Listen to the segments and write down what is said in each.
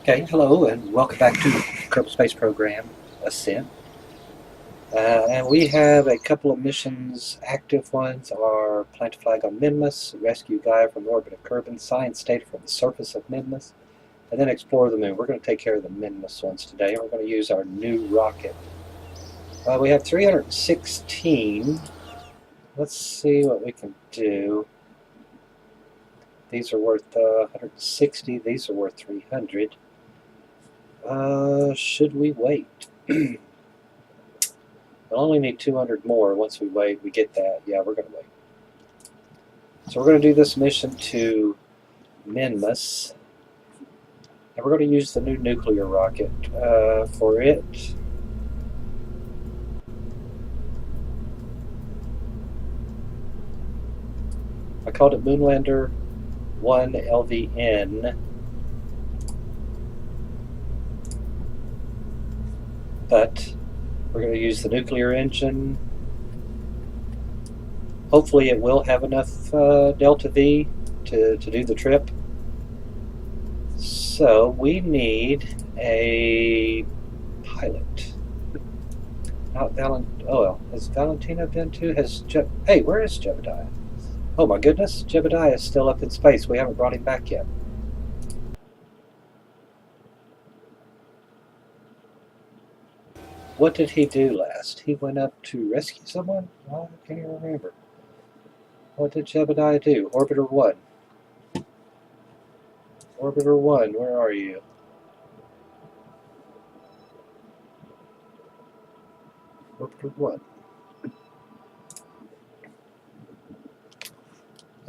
Okay, hello and welcome back to Kerbal Space Program Ascent. And we have a couple of missions. Active ones are plant a flag on Minmus, rescue Gaia from the orbit of Kerbin, science data from the surface of Minmus, and then explore the moon. We're going to take care of the Minmus ones today. We're going to use our new rocket. We have 316. Let's see what we can do. These are worth 160. These are worth 300. Should we wait? We'll only need 200 more. Once we wait, we get that. Yeah, we're going to wait. So we're going to do this mission to Minmus. And we're going to use the new nuclear rocket for it. I called it Moonlander 1 LVN. But we're going to use the nuclear engine. Hopefully it will have enough Delta V to do the trip. So we need a pilot. Not has Valentina been to? Hey, where is Jebediah? Oh my goodness, Jebediah is still up in space. We haven't brought him back yet. What did he do last? He went up to rescue someone? I can't even remember. What did Jebediah do? Orbiter 1. Orbiter 1, where are you? Orbiter 1.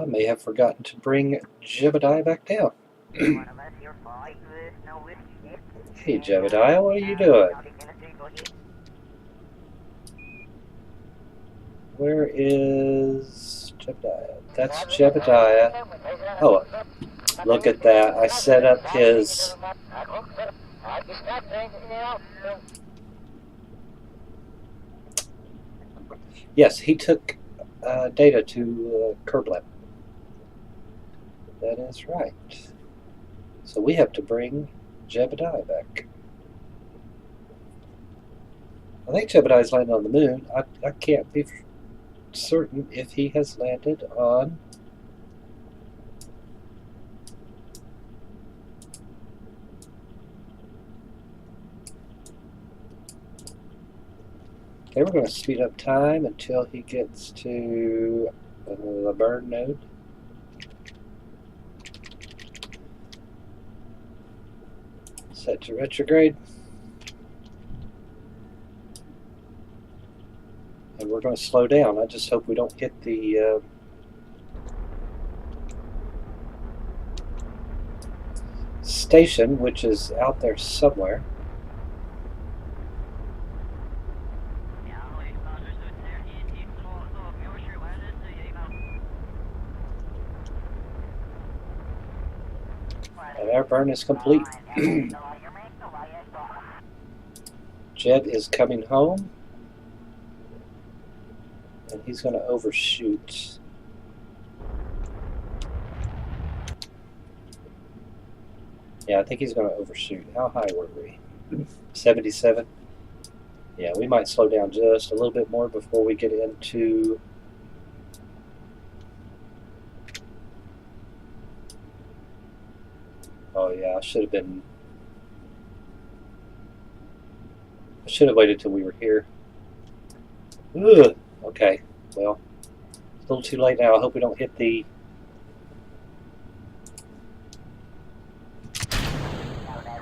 I may have forgotten to bring Jebediah back down. Hey Jebediah, what are you doing? Where is Jebediah? That's Jebediah. Oh, look at that. I set up his... Yes, he took data to KerbLab. That is right. So we have to bring Jebediah back. I think Jebediah's landed on the moon. I can't be certain if he has landed on... Okay, we're going to speed up time until he gets to the burn node. Set to retrograde. And we're going to slow down. I just hope we don't hit the station, which is out there somewhere. And our burn is complete. Jeb is coming home. And he's going to overshoot. Yeah, I think he's going to overshoot. How high were we? 77? Yeah, we might slow down just a little bit more before we get into... Oh yeah, I should have waited till we were here. Ugh. Okay, well, it's a little too late now. I hope we don't hit the...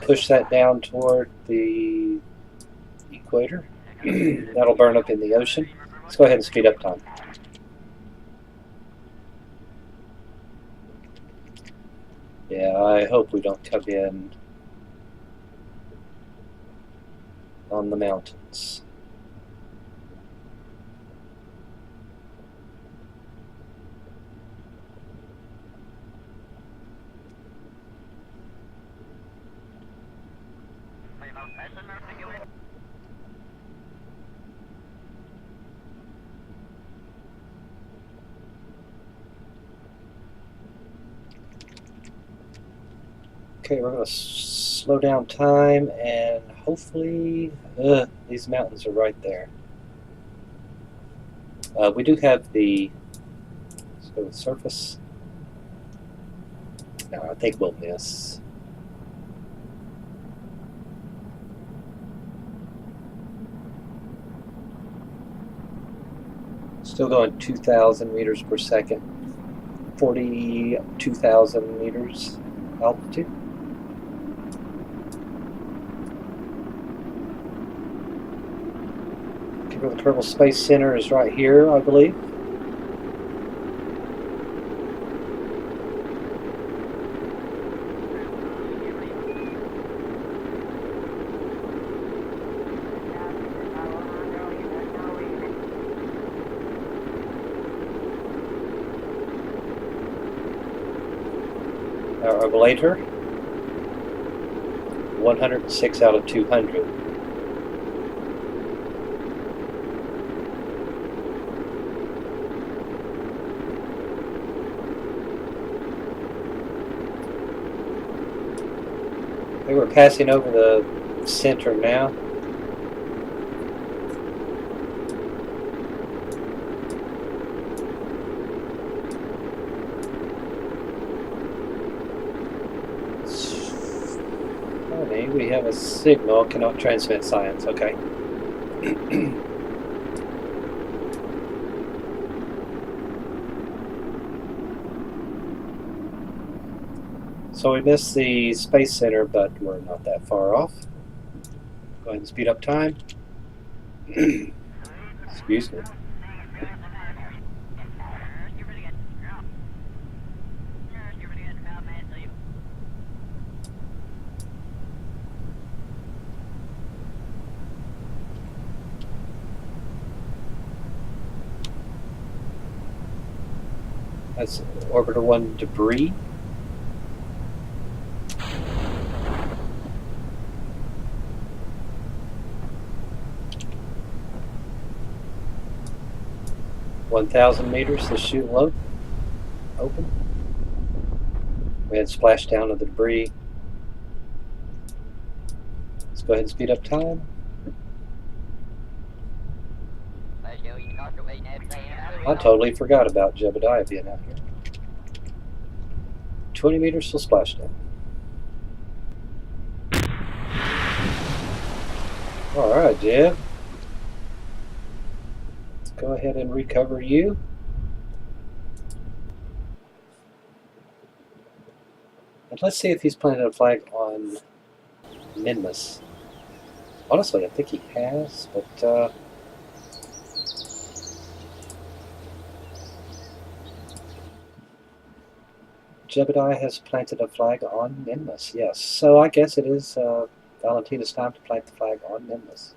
Push that down toward the equator. That'll burn up in the ocean. Let's go ahead and speed up time. Yeah, I hope we don't come in on the mountains. Okay, we're going to slow down time, and hopefully these mountains are right there. We do have the, let's go with surface. No, I think we'll miss. Still going 2,000 meters per second, 42,000 meters altitude. The Kerbal Space Center is right here, I believe. Our ablator, 106 out of 200. We're passing over the center now. Funny, we have a signal, cannot transmit science, okay. So we missed the Space Center, but we're not that far off. Go ahead and speed up time. Excuse me. That's Orbiter 1 debris. (1,000 meters to chute load. Open. We had splash down of the debris. Let's go ahead and speed up time. I totally forgot about Jebediah being out here. 20 meters till splashdown. Alright, Jeb. Let's go ahead and recover you. And let's see if he's planted a flag on Minmus. Honestly, I think he has, but Jebediah has planted a flag on Minmus, yes. So I guess it is Valentina's time to plant the flag on Minmus.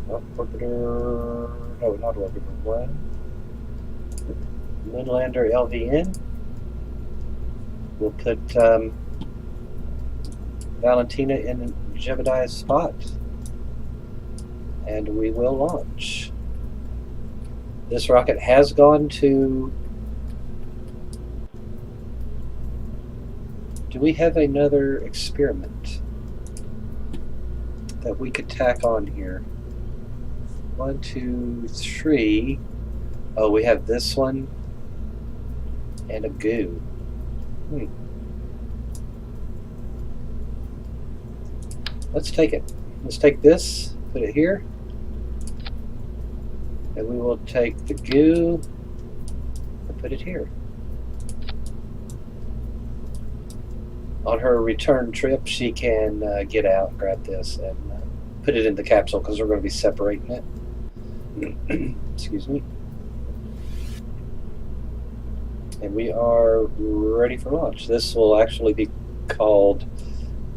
Oh, orbiter, no, not orbiter 1. Moonlander LVN. We'll put Valentina in Jebediah's spot, and we will launch. This rocket has gone to... Do we have another experiment that we could tack on here? 1, 2, 3. Oh, we have this one and a goo. Let's take it. Let's take this, put it here, and we will take the goo and put it here. On her return trip, she can get out, grab this, and put it in the capsule because we're going to be separating it. Excuse me. And we are ready for launch. This will actually be called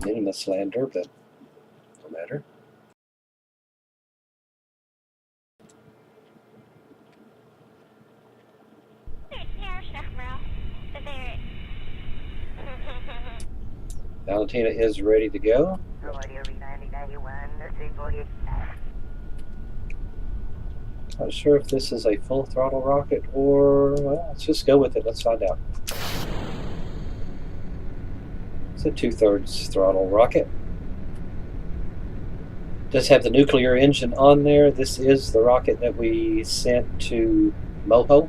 Minmus Lander, but no matter. Valentina is ready to go. Not sure if this is a full throttle rocket or, well, let's just go with it. Let's find out. It's a 2/3 throttle rocket. Does have the nuclear engine on there. This is the rocket that we sent to Moho.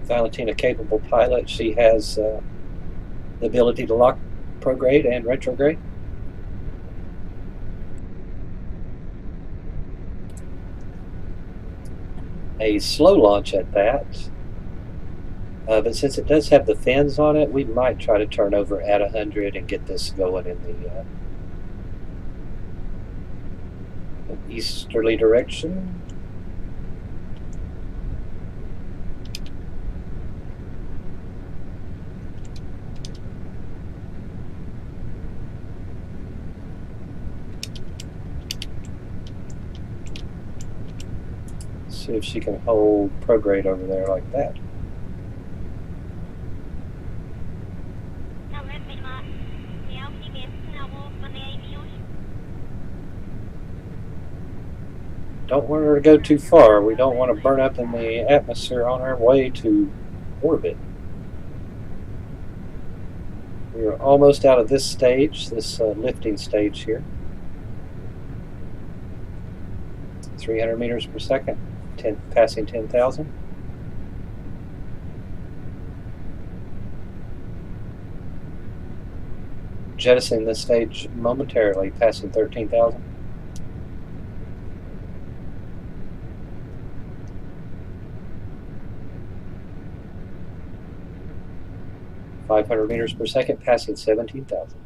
Valentina, capable pilot. She has the ability to lock prograde and retrograde. A slow launch at that. But since it does have the fins on it, we might try to turn over at 100 and get this going in the easterly direction. See if she can hold prograde over there like that. Don't want her to go too far. We don't want to burn up in the atmosphere on our way to orbit. We are almost out of this stage, this lifting stage here. 300 meters per second, passing 10,000. Jettisoning this stage momentarily, passing 13,000. .500 meters per second, passing 17,000.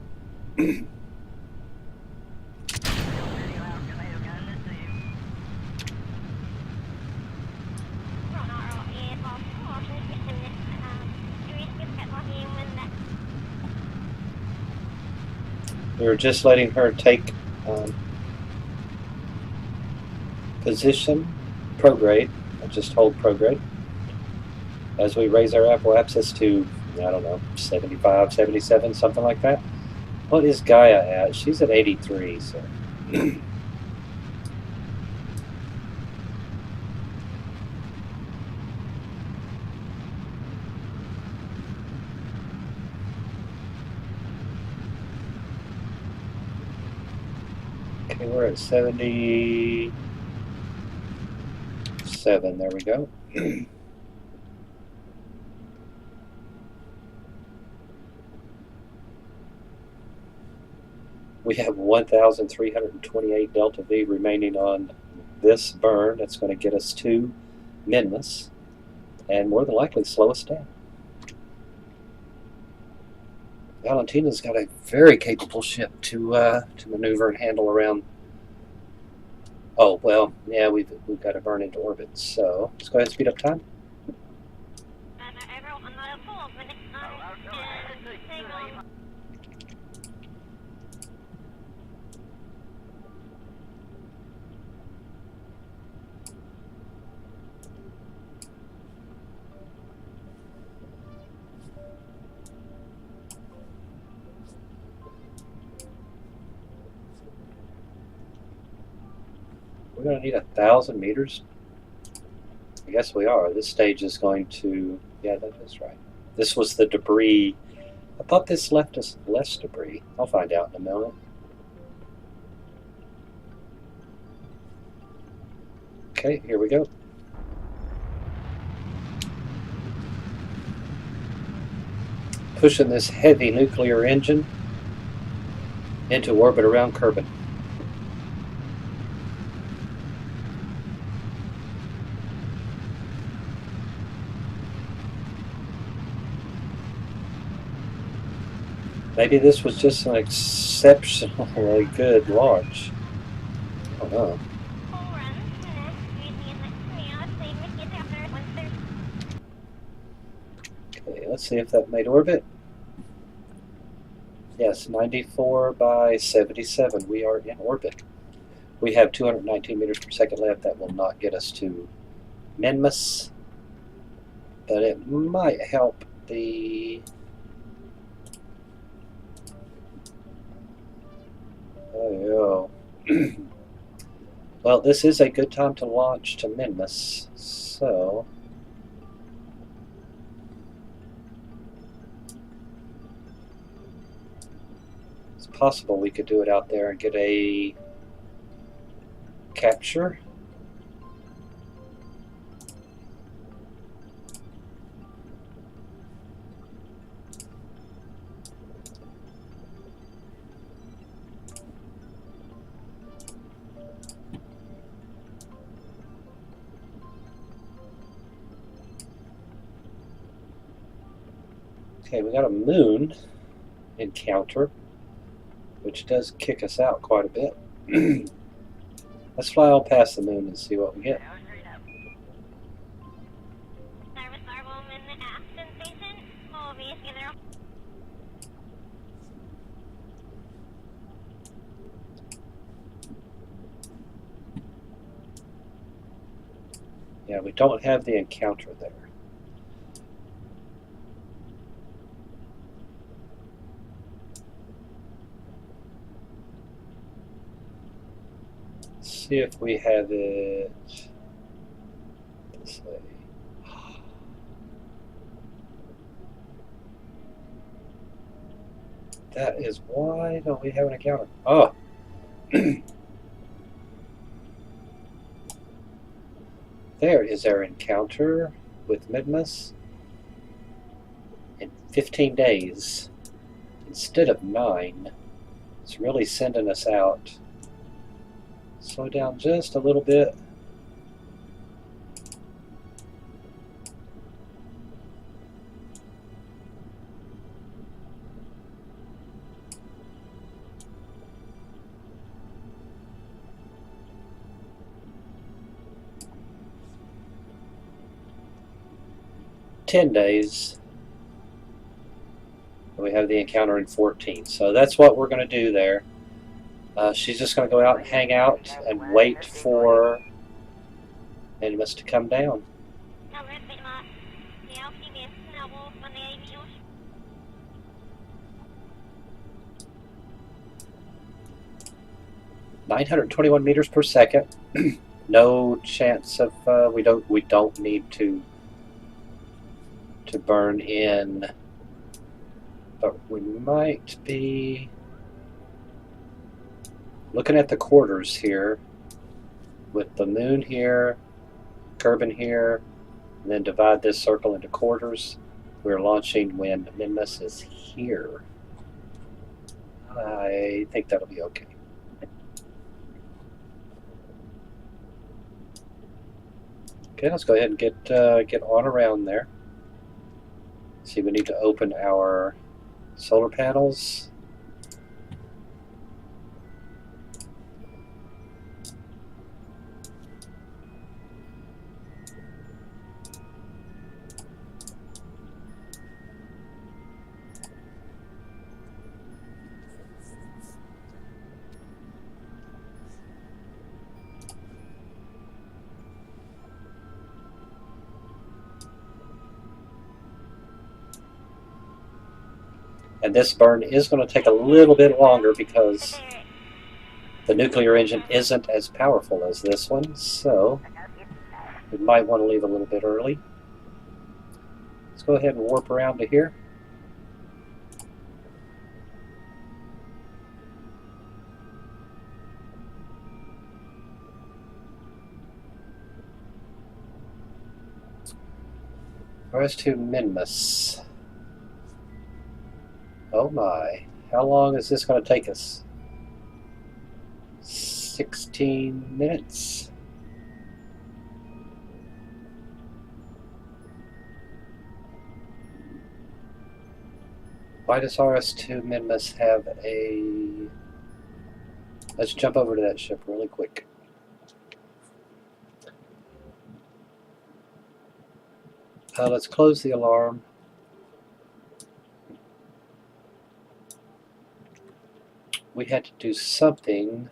We were just letting her take position, prograde, just hold prograde. As we raise our apoapsis to, I don't know, 75, 77, something like that. What is Gaia at? She's at 83, so. Okay, we're at 77. There we go. We have 1,328 delta V remaining on this burn. That's going to get us to Minmus and more than likely slow us down. Valentina's got a very capable ship to maneuver and handle around. Oh, well, yeah, we've got to burn into orbit. So let's go ahead and speed up time. We're going to need 1,000 meters. I guess we are. This stage is going to, yeah, that is right. This was the debris. I thought this left us less debris. I'll find out in a moment. Okay, here we go. Pushing this heavy nuclear engine into orbit around Kerbal. Maybe this was just an exceptionally good launch. I don't know. Okay, let's see if that made orbit. Yes, 94 by 77. We are in orbit. We have 219 meters per second left. That will not get us to Minmus, but it might help the Well, this is a good time to launch to Minmus, so it's possible we could do it out there and get a capture. Okay, we got a moon encounter, which does kick us out quite a bit. Let's fly all past the moon and see what we get. Yeah, we don't have the encounter there. Let's see if we have it this way. That is why don't we have an encounter? Oh. There is our encounter with Minmus in 15 days instead of 9. It's really sending us out. Slow down just a little bit. "10 days. We have the encounter in 14. So that's what we're going to do there. She's just going to go out and hang out and wait for Minmus to come down. "921 meters per second. No chance of we don't need to burn in, but we might be looking at the quarters here with the moon here, Kerbin here, and then divide this circle into quarters. We're launching when Minmus is here. I think that'll be okay. Okay, let's go ahead and get on around there. See, we need to open our solar panels. And this burn is going to take a little bit longer because the nuclear engine isn't as powerful as this one, so we might want to leave a little bit early. Let's go ahead and warp around to here. Where's to Minmus? Oh my, how long is this going to take us? 16 minutes? Why does RS2 Minmus have a... Let's jump over to that ship really quick. Let's close the alarm. We had to do something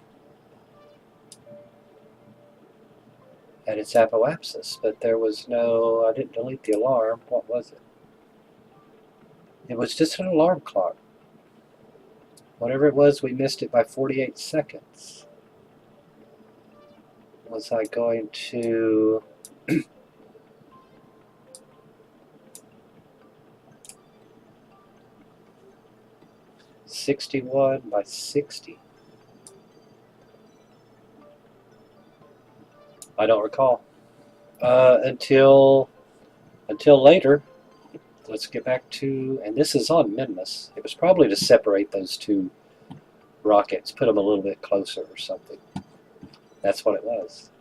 at its apoapsis, but there was no... I didn't delete the alarm. What was it? It was just an alarm clock. Whatever it was, we missed it by 48 seconds. Was I going to... 61 by 60. I don't recall. Until later. Let's get back to, and this is on Minmus. It was probably to separate those two rockets, put them a little bit closer or something. That's what it was.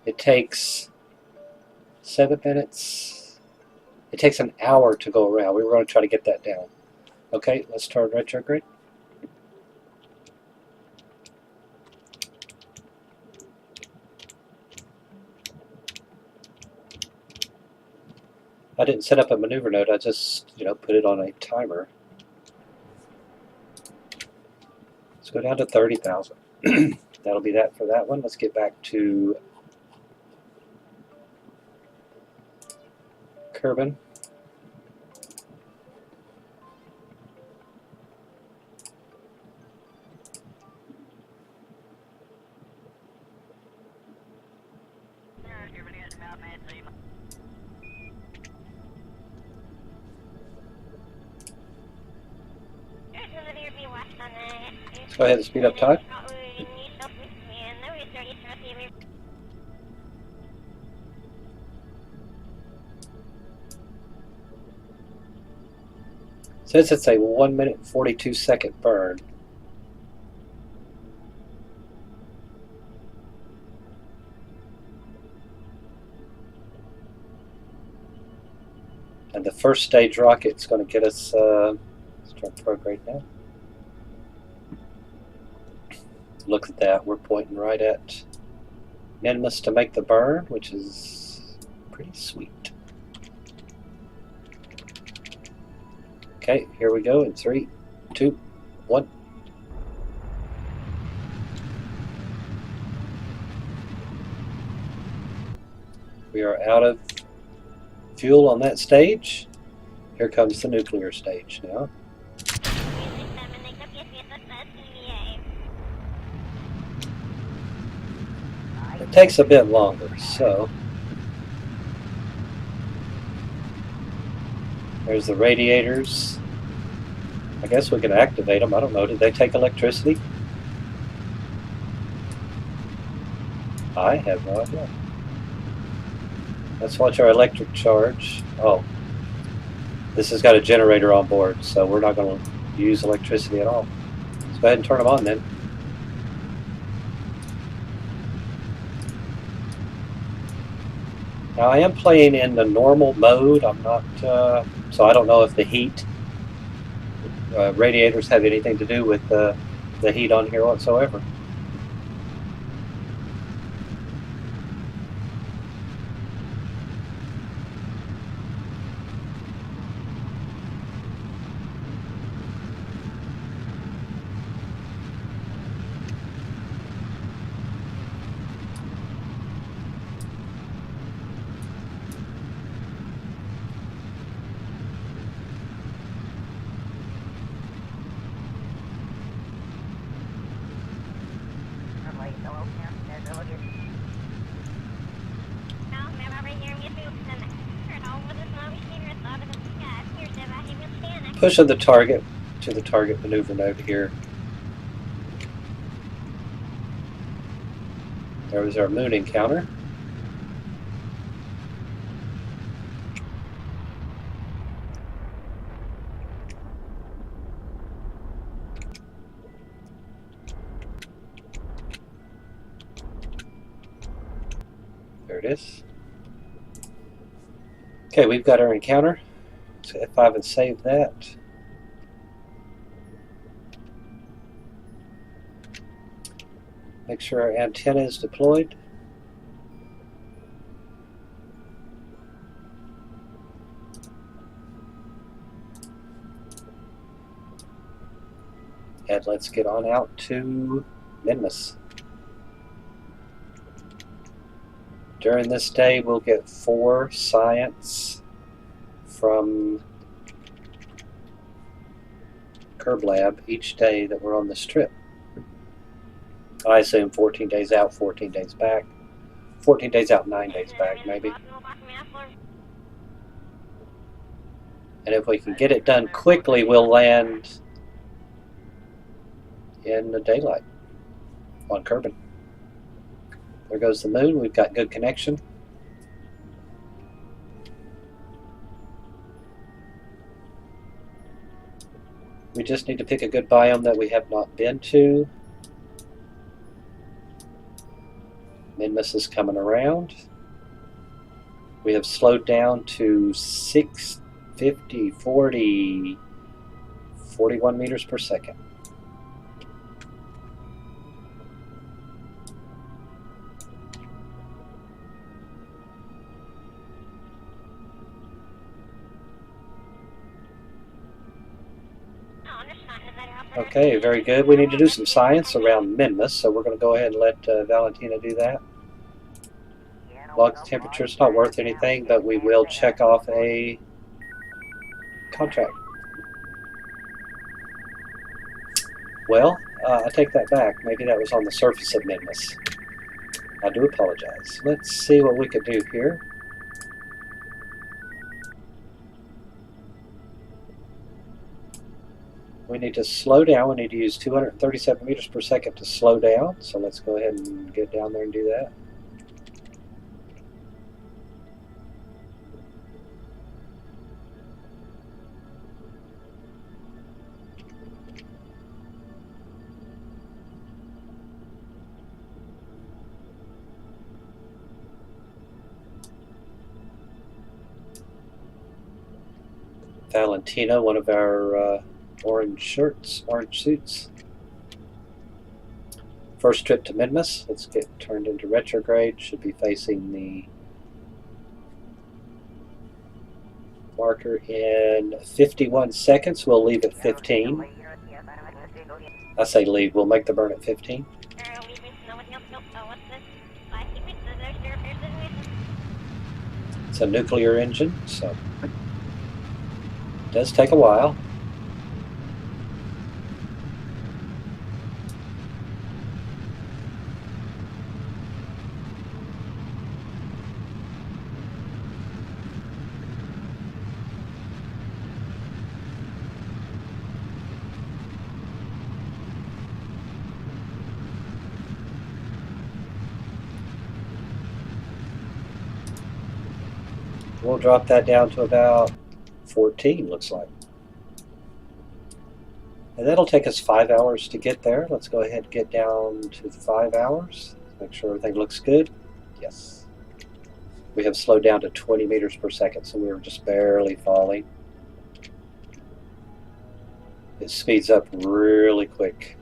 It takes 7 minutes. It takes an hour to go around. We were going to try to get that down. Okay, let's turn retrograde. I didn't set up a maneuver node. I just, put it on a timer. Let's go down to 30,000. That'll be that for that one. Let's get back to Kerbal. Let's go ahead and speed up time. Says it's a 1 minute 42 second burn. And the first stage rocket's going to get us, let's turn prograde now. Look at that, we're pointing right at Minmus to make the burn, which is pretty sweet. Okay, here we go in 3, 2, 1. We are out of fuel on that stage. Here comes the nuclear stage now. It takes a bit longer, so there's the radiators. I guess we can activate them. I don't know. Did they take electricity? I have no idea. Let's watch our electric charge. Oh, this has got a generator on board, so we're not going to use electricity at all. Let's go ahead and turn them on then. Now I am playing in the normal mode. I'm not, so I don't know if the heat radiators have anything to do with the heat on here whatsoever. Pushing the target to the target maneuver node here. There was our moon encounter. There it is. Okay, we've got our encounter. So F5 and save that. Make sure our antenna is deployed. And let's get on out to Minmus. During this day, we'll get 4 science from KerbLab each day that we're on this trip. I assume 14 days out, 14 days back. 14 days out, 9 days back, maybe. And if we can get it done quickly, we'll land in the daylight on Kerbin. There goes the moon. We've got good connection. We just need to pick a good biome that we have not been to. Minmus is coming around. We have slowed down to 650, 40, 41 meters per second. Okay, very good. We need to do some science around Minmus, so we're going to go ahead and let Valentina do that. Log temperature is not worth anything, but we will check off a contract. Well, I take that back. Maybe that was on the surface of Minmus. I do apologize. Let's see what we could do here. We need to slow down. We need to use 237 meters per second to slow down. So let's go ahead and get down there and do that. Valentina, one of our orange shirts, orange suits. First trip to Minmus. Let's get turned into retrograde. Should be facing the marker in 51 seconds. We'll leave at 15. I say leave. We'll make the burn at 15. It's a nuclear engine, so it does take a while. We'll drop that down to about 14, looks like. And that'll take us 5 hours to get there. Let's go ahead and get down to 5 hours. Make sure everything looks good. Yes. We have slowed down to 20 meters per second, so we were just barely falling. It speeds up really quick.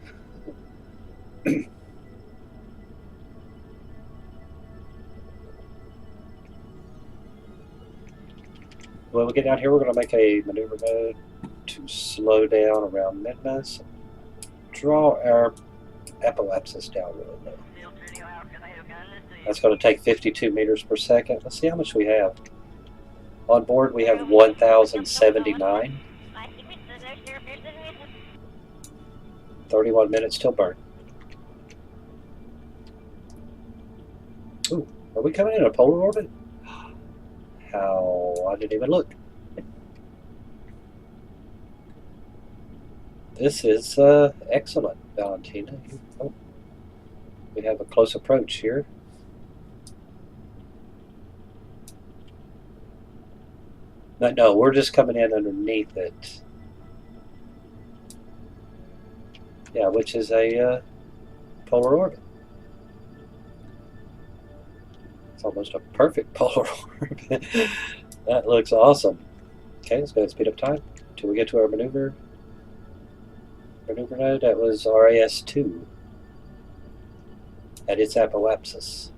When we get down here, we're going to make a maneuver mode to slow down around Minmus. Draw our apoapsis down really low. That's going to take 52 meters per second. Let's see how much we have. On board, we have 1,079. 31 minutes till burn. Ooh, are we coming in a polar orbit? How? I didn't even look. This is excellent, Valentina. Oh, we have a close approach here. No, we're just coming in underneath it. Yeah, which is a polar orbit. It's almost a perfect polar orbit. That looks awesome. Okay, let's go ahead and speed up time until we get to our maneuver node. That was RAS-2 at its apoapsis.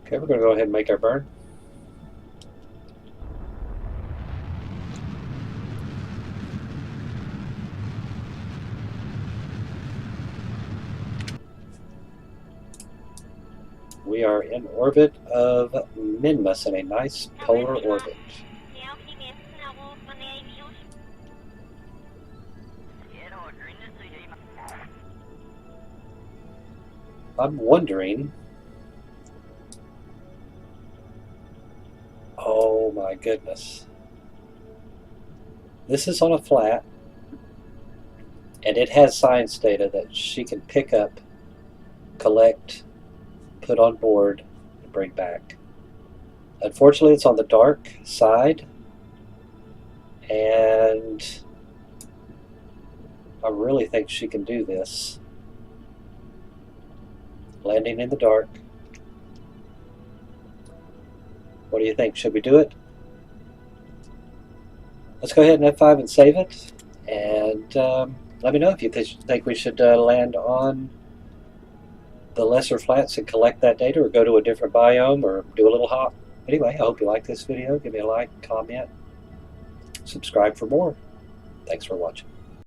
Okay, we're going to go ahead and make our burn. We are in orbit of Minmus in a nice polar orbit. I'm wondering. Oh my goodness. This is on a flat, and it has science data that she can pick up, collect, put on board, and bring back. Unfortunately, it's on the dark side, and I really think she can do this. Landing in the dark. What do you think? Should we do it? Let's go ahead and F5 and save it. And let me know if you think we should land on the lesser flats and collect that data, or go to a different biome, or do a little hop. Anyway, I hope you like this video. Give me a like, comment, subscribe for more. Thanks for watching.